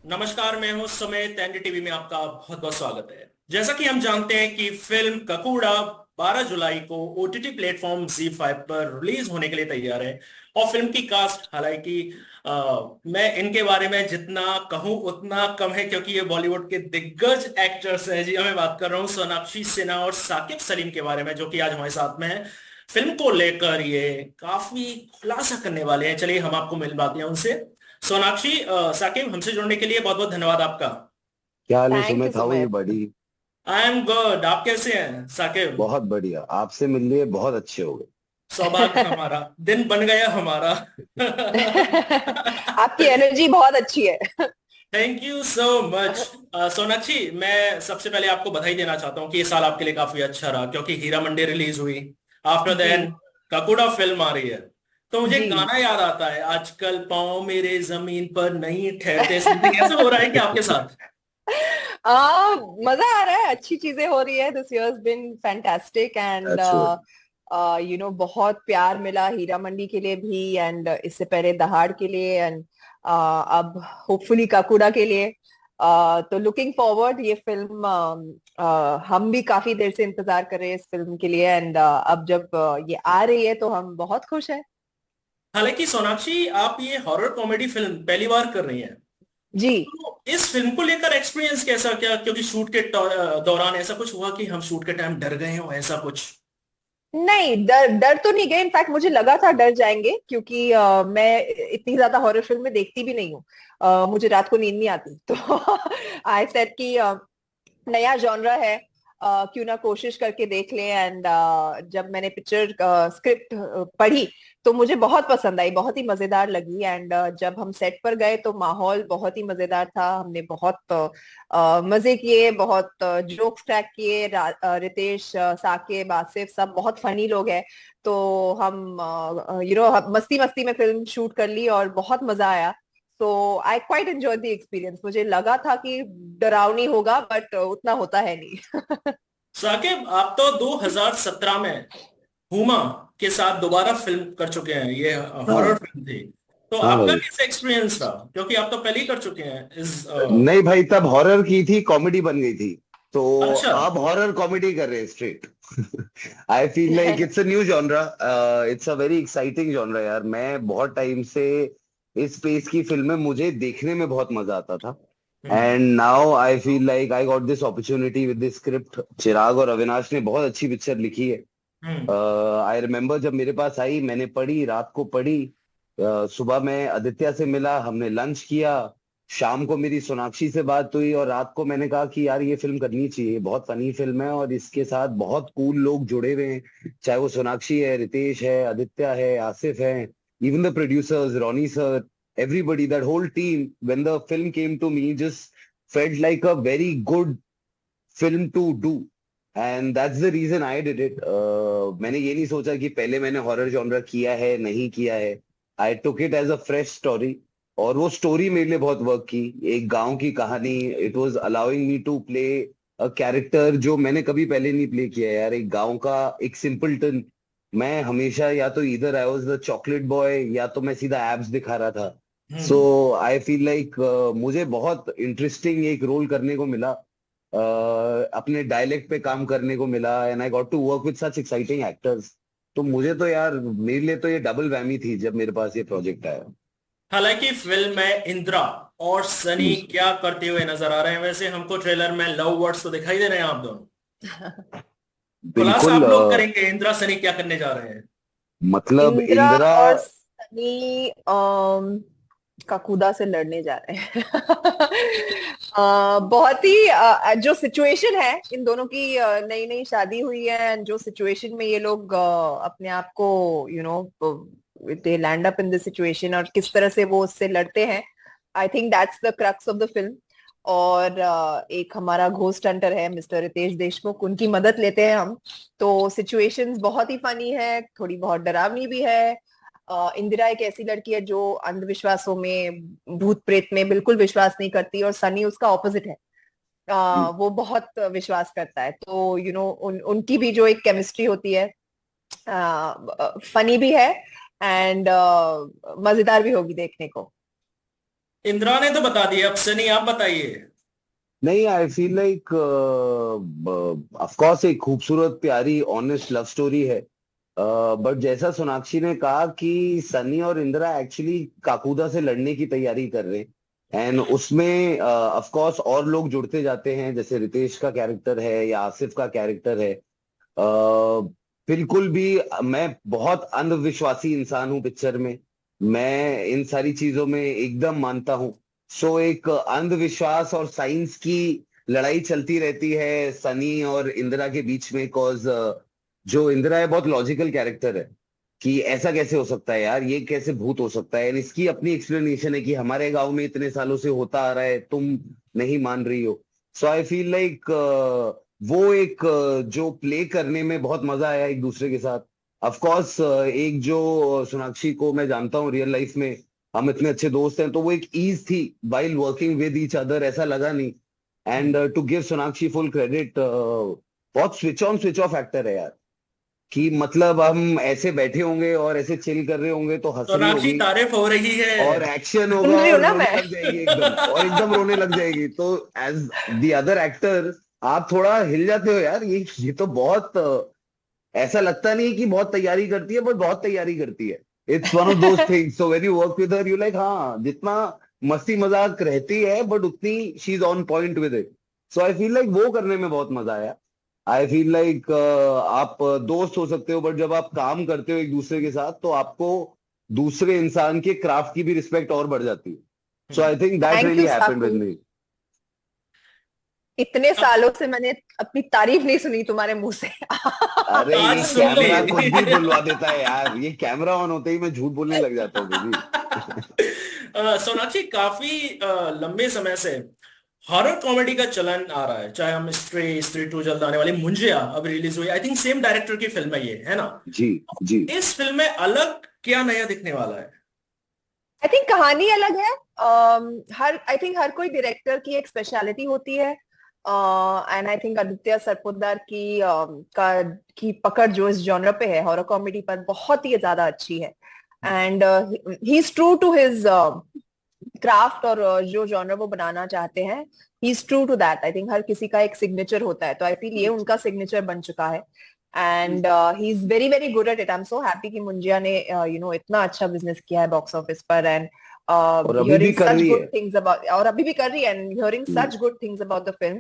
नमस्कार, मैं हूं सुमित। एनडीटीवी में आपका बहुत बहुत स्वागत है। जैसा कि हम जानते हैं कि फिल्म ककूड़ा 12 जुलाई को ओटीटी प्लेटफॉर्म Z5 पर रिलीज होने के लिए तैयार है। और फिल्म की कास्ट, हालांकि मैं इनके बारे में जितना कहूं उतना कम है, क्योंकि ये बॉलीवुड के दिग्गज एक्टर्स हैं। जी हाँ, मैं बात कर रहा हूँ सोनाक्षी सिन्हा और साकिब सलीम के बारे में, जो कि आज हमारे साथ में है। फिल्म को लेकर ये काफी खुलासा करने वाले हैं। चलिए हम आपको मिलवाते हैं उनसे। सोनाक्षी, साकिब, हमसे जुड़ने के लिए बहुत बहुत धन्यवाद आपका। क्या हाल है thank you Sumit? How are you Sumit. Buddy? I am good. आप कैसे हैं साकिब? बहुत बढ़िया, आपसे मिल लिए बहुत अच्छे हो गए। सौभाग्य हमारा, दिन बन गया हमारा। आपकी एनर्जी बहुत अच्छी है। Thank you so much. Sonakshi, मैं सबसे पहले आपको बधाई देना चाहता हूँ कि ये साल आपके लिए काफी अच्छा रहा, क्योंकि हीरा मंडी रिलीज हुई। आफ्टर जी देन ककुड़ा फिल्म आ रही है। तो मुझे जी। गाना याद आता है, आजकल पाँव मेरे जमीन पर नहीं ठहरते। समथिंग ऐसा हो रहा है क्या आपके साथ? मजा आ रहा है, अच्छी चीजें हो रही है। This year been fantastic and that's good. बहुत प्यार मिला हीरा मंडी के लिए भी, एंड इससे पहले दहाड़ के लिए, एंड अब होपफुली काकुड़ा के लिए। तो लुकिंग फॉरवर्ड ये फिल्म, हम भी काफी देर से इंतजार कर रहे हैं इस फिल्म के लिए, एंड अब जब ये आ रही है तो हम बहुत खुश हैं। हालांकि सोनाक्षी, आप ये हॉरर कॉमेडी फिल्म पहली बार कर रही हैं। जी। तो इस फिल्म को लेकर एक्सपीरियंस कैसा, क्या क्योंकि शूट के दौरान ऐसा कुछ हुआ कि हम शूट के टाइम डर गए हो, ऐसा कुछ? नहीं, डर डर तो नहीं गए। इनफैक्ट मुझे लगा था डर जाएंगे, क्योंकि मैं इतनी ज्यादा हॉरर फिल्म में देखती भी नहीं हूँ। मुझे रात को नींद नहीं आती तो आई सेड कि नया जॉनरा है, क्यों ना कोशिश करके देख लें। एंड जब मैंने पिक्चर स्क्रिप्ट पढ़ी तो मुझे बहुत पसंद आई, बहुत ही मजेदार लगी। एंड जब हम सेट पर गए तो माहौल बहुत ही मजेदार था। हमने बहुत मजे किए, बहुत जोक्स क्रैक किए। रितेश, साकिब, आसिफ सब बहुत फनी लोग हैं। तो हम मस्ती मस्ती में फिल्म शूट कर ली और बहुत मजा आया। तो I quite enjoy the experience. मुझे लगा था कि डरावनी होगा, बट उतना होता है नहीं। साकिब, आप तो 2017 में हुमा के साथ दोबारा फिल्म कर चुके हैं। ये हॉरर हाँ। फिल्म थी। तो हाँ आपका भाई। कैसा एक्सपीरियंस रहा, क्योंकि आप तो पहले ही कर चुके हैं इस नहीं भाई, तब हॉरर की थी, कॉमेडी बन गई थी। तो अच्छा। अब हॉरर कॉमेडी कर रहे हैं straight. I feel like it's a new genre. It's a very exciting genre यार। मैं बहुत टाइम से इस स्पेस की फिल्में मुझे देखने में बहुत मजा आता था। Hmm. And now I feel like I got this opportunity with this script. Chirag और अविनाश ने बहुत अच्छी पिक्चर लिखी है। हम्म। आई रिमेम्बर जब मेरे पास आई, मैंने पढ़ी, रात को पढ़ी। सुबह में आदित्य से मिला, हमने लंच किया। शाम को मेरी सोनाक्षी से बात हुई और रात को मैंने कहा कि यार ये फिल्म करनी चाहिए, बहुत फनी फिल्म है और इसके साथ बहुत कूल लोग जुड़े हुए हैं। चाहे वो सोनाक्षी है, रितेश है, आदित्य है, आसिफ है, even the producers Ronnie sir, everybody, that whole team, when the film came to me, just felt like a very good film to do. And that's the reason I did it. मैंने ये नहीं सोचा कि पहले मैंने horror genre किया है नहीं किया है। I took it as a fresh story. और वो स्टोरी मेरे लिए बहुत वर्क की। एक गांव की कहानी, it was allowing me to play a character जो मैंने कभी पहले नहीं प्ले किया है यार। एक गांव का एक सिंपलटन। मैं हमेशा या तो इधर I was the chocolate boy या तो मैं सीधा एब्स दिखा रहा था। सो हम्म। आई फील लाइक मुझे बहुत इंटरेस्टिंग एक रोल करने को मिला। अपने डायलेक्ट पे काम करने को मिला and I got to work with such exciting actors. तो मुझे तो यार, मेरे लिए तो ये डबल वैमी थी जब मेरे पास ये प्रोजेक्ट आया। हालांकि फिल्म में इंदिरा और सनी क्या करते हुए नजर आ रहे हैं? वैसे हमको ट्रेलर में लव वर्ड्स तो दिखाई दे रहे हैं आप दोनों। खुलासा बिल्कुल। आप लोग करेंगे, इंदिरा सनी क्या करने जा रहे हैं? मतलब इंदिरा इंदिरा। और सनी काकुदा से लड़ने जा रहे हैं। बहुत ही जो सिचुएशन है इन दोनों की, नई नई शादी हुई है and जो सिचुएशन में ये लोग अपने आप को they land up in this situation, और किस तरह से वो उससे लड़ते हैं। I think that's the crux of the film. और एक हमारा घोस्ट हंटर है मिस्टर रितेश देशमुख, उनकी मदद लेते हैं हम। तो सिचुएशंस बहुत ही फनी है, थोड़ी बहुत डरावनी भी है। इंदिरा एक ऐसी लड़की है जो अंधविश्वासों में, भूत प्रेत में बिल्कुल विश्वास नहीं करती, और सनी उसका ऑपोजिट है। वो बहुत विश्वास करता है। तो उनकी भी जो एक केमिस्ट्री होती है, फनी भी है एंड मजेदार भी होगी देखने को। इंदिरा ने तो बता दिया, अब सनी आप बताइए। नहीं, आई फील लाइक ऑफ कोर्स एक खूबसूरत प्यारी ऑनेस्ट लव स्टोरी है। बट जैसा सोनाक्षी ने कहा कि सनी और इंदिरा एक्चुअली काकुदा से लड़ने की तैयारी कर रहे हैं, एंड उसमें ऑफ कोर्स और लोग जुड़ते जाते हैं, जैसे रितेश का कैरेक्टर है या आसिफ का कैरेक्टर है। बिल्कुल भी, मैं बहुत अंधविश्वासी इंसान हूँ पिक्चर में, मैं इन सारी चीजों में एकदम मानता हूँ। सो एक अंधविश्वास और साइंस की लड़ाई चलती रहती है सनी और इंदिरा के बीच में, कॉज जो इंदिरा है बहुत लॉजिकल कैरेक्टर है कि ऐसा कैसे हो सकता है यार, ये कैसे भूत हो सकता है, and इसकी अपनी एक्सप्लेनेशन है कि हमारे गांव में इतने सालों से होता आ रहा है, तुम नहीं मान रही हो। सो आई फील लाइक वो एक जो प्ले करने में बहुत मजा आया एक दूसरे के साथ। ऑफ कोर्स एक जो सोनाक्षी को मैं जानता हूँ रियल लाइफ में, हम इतने अच्छे दोस्त हैं, तो वो एक ईज थी while working with each other, ऐसा लगा नहीं। And to give Sonakshi full credit, बहुत switch on switch off actor है यार, कि मतलब हम ऐसे बैठे होंगे और ऐसे चिल कर रहे होंगे तो हंस रही सोनाक्षी होगी, तारीफ हो रही है। और एक्शन सुन होगा रही हूँ और ना रोने मैं। लग जाएगी एकदम, और एकदम रोने लग जाएगी, तो एज द अदर एक्टर आप थोड़ा हिल जाते हो यार, ये तो बहुत ऐसा लगता नहीं कि बहुत तैयारी करती है, बट बहुत तैयारी करती है। It's one of those things, so when you work with her you like, हाँ जितना मस्ती मजाक रहती है बट उतनी she is on point with it. So I feel like वो करने में बहुत मजा आया। आई फील लाइक आप दोस्त हो सकते हो, बट जब आप काम करते हो एक दूसरे के साथ तो आपको दूसरे इंसान के क्राफ्ट की भी रिस्पेक्ट और बढ़ जाती है। So I think that thank really you happened with साकू, मी। इतने सालों से मैंने अपनी तारीफ नहीं सुनी तुम्हारे मुंह से। अरे आज ये सुन ली। कैमरा कुछ भी बुलवा देता है यार, ये कैमरा ऑन होते ही मैं झूठ बोलने लग जाता हूँ बेबी। सोनाक्षी काफी लंबे समय से हॉरर कॉमेडी का चलन आ रहा है, चाहे हम स्त्री स्त्री टू जल्द आने वाली मुंजिया अब रिलीज हुई, आई थिंक सेम डायरेक्टर की फिल्म है ये, है ना? जी जी। इस फिल्म में अलग क्या नया दिखने वाला है? आई थिंक कहानी अलग है। हर आई थिंक हर कोई डायरेक्टर की एक स्पेशलिटी होती है, and I think Aditya Sarpotdar की पकड़ जो इस जॉनर पे है, हॉरर कॉमेडी पर, बहुत ही ज्यादा अच्छी है। And he is true to his craft, और जो जॉनर वो बनाना चाहते हैं, he is true to that. I think हर किसी का एक सिग्नेचर होता है, तो आई फील ये उनका सिग्नेचर बन चुका है, and he is very very good at it. I am so happy कि मुंजिया ने इतना अच्छा बिजनेस किया है बॉक्स ऑफिस पर, एंड और अभी भी hearing कर such रही good है। things about, और अभी भी कर रही है, and hearing such good things about the film,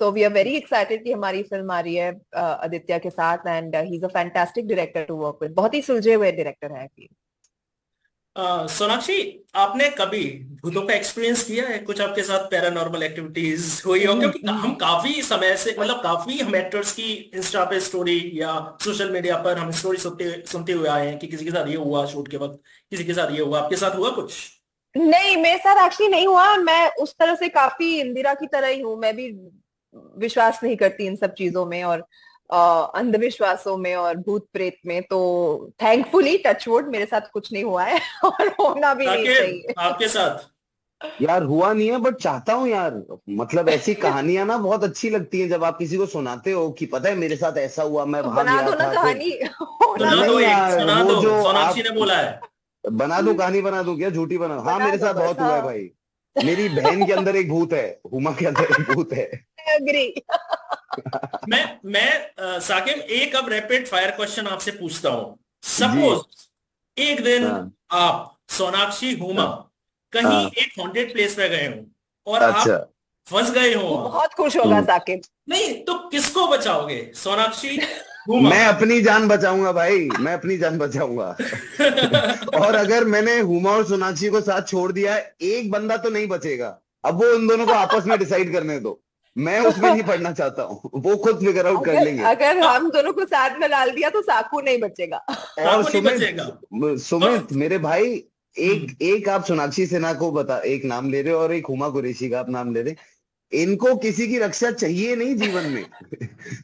so we are very excited कि हमारी फिल्म आ रही है आदित्य के साथ, and he's a fantastic director to work with, बहुत ही सुलझे हुए डायरेक्टर है। सोनाक्षी, आपने कभी भूतों का एक्सपीरियंस किया है? कुछ आपके साथ पैरानॉर्मल एक्टिविटीज हुई हो? क्योंकि हम काफी समय से, मतलब काफी हम एक्टर्स की इंस्टा पे स्टोरी या सोशल मीडिया पर हम स्टोरी सुनते सुनते हुए आए हैं कि किसी के साथ ये हुआ शूट के वक्त, किसी के साथ ये हुआ। आपके साथ हुआ कुछ? नहीं, मेरे साथ एक्चुअली नहीं हुआ। मैं उस तरह से काफी इंदिरा की तरह ही हूँ, मैं भी विश्वास नहीं करती इन सब चीजों में, और अंधविश्वासों में और भूत प्रेत में, तो थैंकफुली टचवुड मेरे साथ कुछ नहीं हुआ है और होना भी नहीं चाहिए। आपके साथ? यार हुआ नहीं है, बट चाहता हूँ यार, मतलब ऐसी कहानियां ना बहुत अच्छी लगती हैं जब आप किसी को सुनाते हो कि पता है मेरे साथ ऐसा हुआ, मैं तो वहां बना गया दो ना था, फिर कहानी, होना सुना तो। दो, नहीं एक यार, सुना वो दो, जो सोनाक्षी आप ने बोला है। बना दो कहानी, बना दो क्या झूठी बना, हाँ बना मेरे दो साथ बस, बहुत हुआ है हाँ। भाई। मेरी बहन के अंदर एक भूत है, हुमा के अंदर एक भूत है। एग्री। मैं साकिब एक अब रैपिड फायर क्वेश्चन आपसे पूछता हूं। जी। सपोज एक दिन हाँ आप, सोनाक्षी, हुमा हाँ कहीं हाँ। एक हॉन्टेड प्लेस पे गए हो और आप अच्छा। फंस गए हो वो वहां। बहुत खुश होगा हम्म। साकिब। नहीं तो किसको बचाओगे, सोनाक्षी, हुमा? मैं अपनी जान बचाऊंगा भाई, मैं अपनी जान बचाऊंगा। और अगर मैंने हुमा और सोनाक्षी को साथ छोड़ दिया, एक बंदा तो नहीं बचेगा। अब वो उन दोनों को आपस में डिसाइड करने दो, मैं उसमें नहीं पढ़ना चाहता हूँ, वो खुद फिगर आउट कर अगर लेंगे। अगर हम दोनों को साथ में डाल दिया तो साकू नहीं बचेगा। और साकू नहीं बचेगा। और सुमित मेरे भाई, हम्म, एक एक आप सोनाक्षी सिन्हा को बता, एक नाम ले रहे हो, और एक हुमा कुरैशी का आप नाम ले रहे, इनको किसी की रक्षा चाहिए नहीं जीवन में।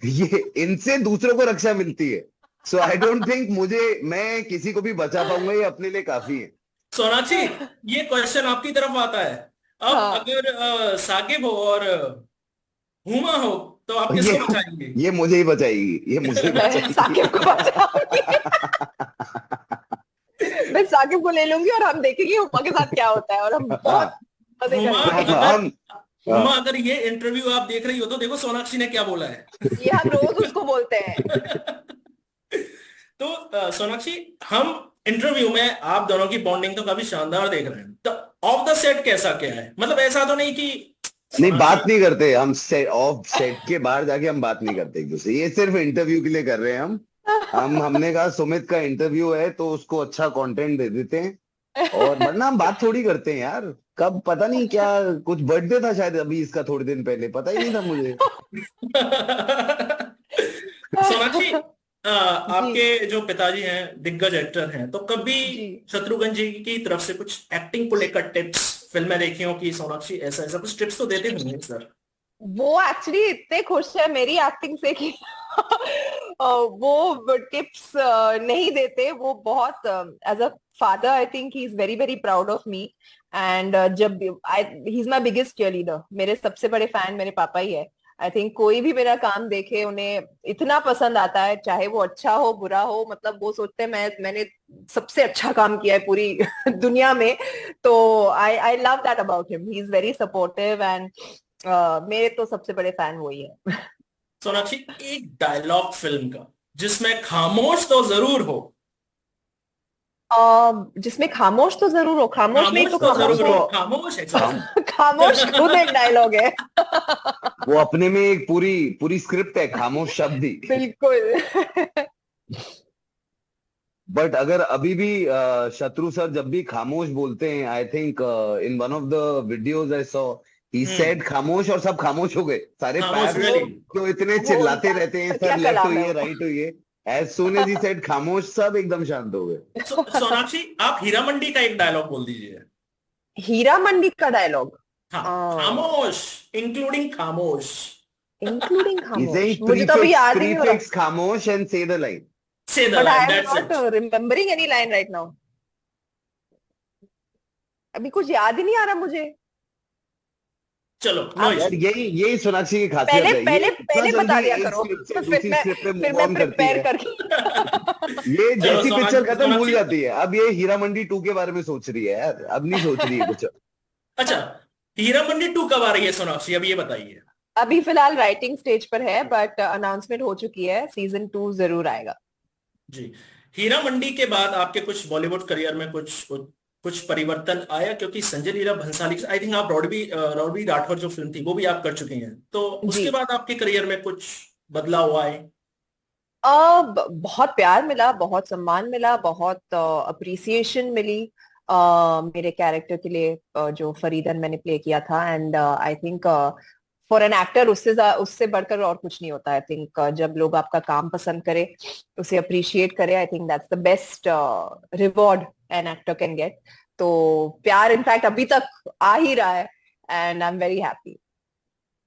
ये इनसे दूसरों को रक्षा मिलती है। सो आई डोंट थिंक मैं किसी को भी बचा पाऊंगा, ये अपने लिए काफी है। सोनाक्षी, ये क्वेश्चन आपकी तरफ आता है। अब हाँ, अगर साकिब हो और हुमा हो तो आप ये किसको बचाएंगे? ये मुझे ही बचाएगी, ये मुझे ही मैं साकिब को बचाऊंगी। बचाएगी। मैं साकिब को ले लूंगी और हम देखेंगे उमा के साथ क्या होता है, और हम बहुत हाँ हुमा करेंगे। अगर हम हुमा अगर ये इंटरव्यू आप देख रही हो तो देखो सोनाक्षी ने क्या बोला है। ये हम रोज उसको बोलते हैं। तो सोनाक्षी, हम इंटरव्यू में आप दोनों की बॉन्डिंग तो काफी शानदार देख रहे हैं, तो ऑफ द सेट कैसा क्या है? मतलब ऐसा तो नहीं कि नहीं, सोनाक्षी। बात नहीं करते हम, सेट ऑफ सेट के बाहर जाके हम बात नहीं करते एक दूसरे, ये सिर्फ इंटरव्यू के लिए कर रहे हैं हम हमने कहा सुमित का इंटरव्यू है तो उसको अच्छा कंटेंट दे देते हैं, और वरना हम बात थोड़ी करते हैं यार। कब, पता नहीं क्या, कुछ बर्थडे था शायद अभी इसका थोड़े दिन पहले, पता ही नहीं था मुझे। सोनाक्षी, जी आपके जो पिताजी हैं दिग्गज एक्टर हैं, तो कभी जी। शत्रुघ्न जी की तरफ से कुछ एक्टिंग को लेकर टिप्स फिल्में देखी हो कि सोनाक्षी ऐसा ऐसा कुछ टिप्स तो देते होंगे सर? वो एक्चुअली इतने खुश है मेरी एक्टिंग से कि वो टिप्स नहीं देते। वो बहुत as a father I think he is very very proud of me. And जब he is my biggest cheerleader, मेरे सबसे बड़े फैन मेरे पापा ही है। आई थिंक कोई भी मेरा काम देखे उन्हें इतना पसंद आता है, चाहे वो अच्छा हो बुरा हो, मतलब वो सोचते हैं मैंने सबसे अच्छा काम किया है पूरी दुनिया में। तो I I love that about him, he is very supportive. And मेरे तो सबसे बड़े फैन वही है। सोनाक्षी, एक डायलॉग फिल्म का जिसमें खामोश तो जरूर हो। जिसमें खामोश तो जरूर हो, खामोश नहीं खामोश तो तो खामोश जरूर तो हो, खामोश हम एग्जैक्टली। खामोश खुद एक डायलॉग है। वो अपने में एक पूरी पूरी स्क्रिप्ट है, खामोश शब्द ही। बिल्कुल। बट अगर अभी भी शत्रु सर जब भी खामोश बोलते हैं, I think in one of the videos I saw, he said खामोश और सब खामोश हो गए, सारे खामोश पैर रियली। जो इतने वो चिल्लाते उनका रहते हैं क्या सर, लेफ्ट कलाम है होइए वो। राइट होइए, as soon as he said खामोश सब एकदम शांत हो गए। सोनाक्षी, आप हीरा मंडी का एक डायलॉग बोल दीजिए। हीरा मंडी का डायलॉग, हाँ, खामोश, इंक्लूडिंग खामोश। इंक्लूडिंग He's खामोश, saying मुझे तो अभी याद ही नहीं हो रहा। prefix खामोश and say the line. Say the but I line, am that's not it. Remembering any line right now. अभी कुछ याद ही नहीं आ रहा मुझे। चलो, नो आप यार इशू। यही यही सोनाक्षी की खासियत पहले है, ये पहले इतना पहले बता जल्दी दिया एक करो स्क्रिप्ट से फिर दूसरी मैं स्क्रिप्ट पे फिर मूव मैं ऑन करती प्रिपेयर है। करके। ये चलो जैसी पिक्चर खत्म भूल सोनाक्षी। जाती है, अब ये हीरा मंडी 2 के बारे में सोच रही है यार, अब नहीं सोच रही है कुछ। अच्छा, हीरा मंडी 2 कब आ रही है सोनाक्षी, अब ये बताइए। अभी फिलहाल राइटिंग स्टेज पर है, बट अनाउंसमेंट हो चुकी है, सीजन 2 जरूर आएगा। जी। हीरा मंडी के बाद आपके कुछ बॉलीवुड करियर में कुछ परिवर्तन आया? क्योंकि संजय लीला भंसाली, आई थिंक आप रॉडी राठौर जो फिल्म थी वो भी आप कर चुके हैं, तो जी। उसके बाद आपके करियर में कुछ बदलाव आए? बहुत प्यार मिला, बहुत सम्मान मिला, बहुत अप्रिसिएशन मिली मेरे कैरेक्टर के लिए, जो फरीदन मैंने प्ले किया था। And I think for an actor उससे बढ़कर और कुछ नहीं होता। आई थिंक जब लोग आपका काम पसंद करे, उसे अप्रिशिएट करे, आई think that's the best reward an actor can get. तो प्यार इनफैक्ट अभी तक आ ही रहा है, and I am very happy.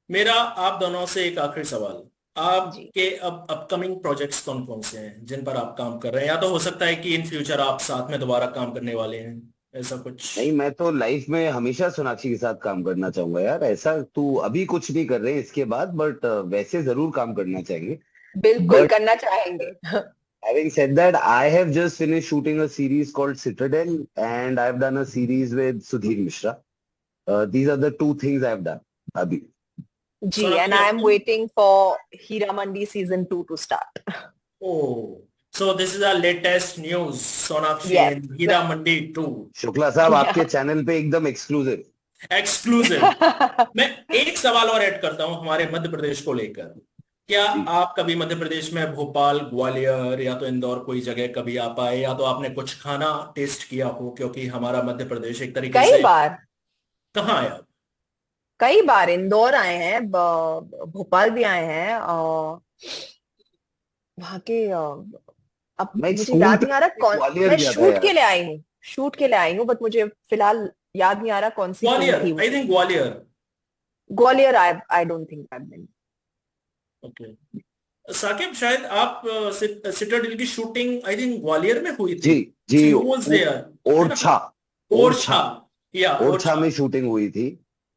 मेरा आप दोनों से एक आखिरी सवाल, जी। आपके अब अपकमिंग प्रोजेक्ट्स कौन कौन से हैं जिन पर आप काम कर रहे हैं? या तो हो सकता है कि इन फ्यूचर आप साथ में दोबारा काम करने वाले हैं, ऐसा कुछ? नहीं, मैं तो लाइफ में हमेशा सोनाक्षी के साथ काम करना चाहूंगा यार, ऐसा तू अभी कुछ नहीं कर रहे हैं इसके बाद, बट वैसे जरूर काम करना चाहेंगे। बिल्कुल बट करना चाहेंगे। having said that, I have just finished shooting a series called Citadel, and I've done a series with Sudhir Mishra. These are the two things I've done abhi. जी, एंड सोनाक्षी आई एम आपको? Waiting for Heeramandi season 2 to start. Oh, so this is our latest news. Sonakshi Yes. in Hira Mandi 2. Shukla साहब आपके channel पे एकदम exclusive. Exclusive. मैं एक सवाल और ऐड करता हूं हमारे मध्य प्रदेश को लेकर। क्या जी। आप कभी मध्य प्रदेश में भोपाल, ग्वालियर या तो इंदौर कोई जगह कभी आप आए, या तो आपने कुछ खाना टेस्ट किया हो? क्योंकि हमारा मध्य प्रदेश एक तरीके कई से, बार, कहाँ आए आप? कई बार इंदौर आए हैं, भोपाल भी आए हैं, वहां के अब मैं एक मुझे स्कूल याद ट्रिप नहीं आ रहा पे कौन। ग्वालियर मैं गया था शूट यार। के लिए आई हूँ, शूट के लिए आई हूँ, बट मुझे फिलहाल याद नहीं आ रहा कौन सी फिल्म ग्वालियर, थी वो। I think Gwalior. Gwalior I don't think I been. Okay. Saqib, शायद आप सिटाडेल की शूटिंग आई थिंक ग्वालियर में हुई जी थी। जी, So you was there, है ना? ओरछा ओरछा, या ओरछा ओरछा। में शूटिंग हुई थी,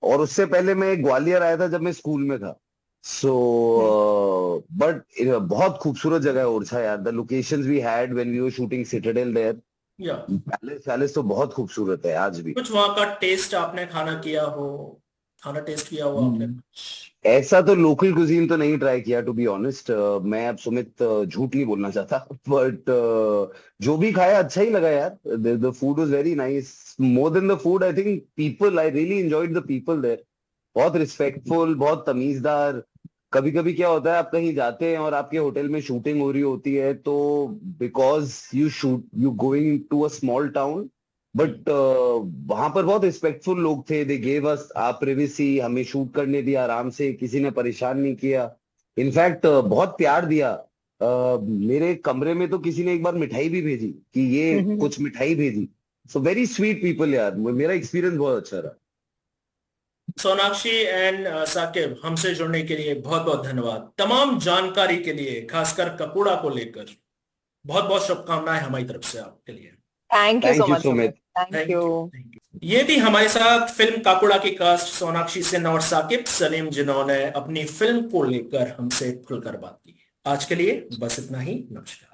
और उससे पहले मैं ग्वालियर आया था जब मैं स्कूल में था। सो बट बहुत खूबसूरत जगह है ओरछा यार, the locations we had when we were shooting Citadel there, या पैलेस पैलेस तो बहुत खूबसूरत है आज भी। कुछ वहां का टेस्ट आपने खाना टेस्ट किया हो आपने? ऐसा तो लोकल कुजीन तो नहीं ट्राई किया टू बी ऑनेस्ट। मैं अब सुमित झूठ नहीं बोलना चाहता, बट जो भी खाया अच्छा ही लगा यार। The food was very nice. More than the food I think people, I really enjoyed the people there. बहुत रिस्पेक्टफुल, बहुत तमीजदार। कभी कभी क्या होता है, आप कहीं जाते हैं और आपके होटल में शूटिंग हो रही होती है, तो because you going to a small town, but वहां पर बहुत रिस्पेक्टफुल लोग थे। They gave us a privacy, हमें शूट करने दिया आराम से, किसी ने परेशान नहीं किया। इनफैक्ट बहुत प्यार दिया। मेरे कमरे में तो किसी ने एक बार मिठाई भी भेजी कि ये कुछ मिठाई भेजी। सो वेरी स्वीट पीपल यार। मेरा एक्सपीरियंस बहुत अच्छा रहा। सोनाक्षी एंड साकिब, हमसे जुड़ने के लिए बहुत बहुत धन्यवाद। तमाम जानकारी के लिए, खासकर ककुड़ा को लेकर, बहुत बहुत शुभकामनाएं हमारी तरफ से आपके लिए। Thank you so thank you much Sumit. Sumit, thank thank you. You, thank you. ये थी हमारे साथ फिल्म काकुड़ा की कास्ट सोनाक्षी सिन्हा और साकिब सलीम, जिन्होंने अपनी फिल्म को लेकर हमसे खुलकर बात की। आज के लिए बस इतना ही। नमस्कार।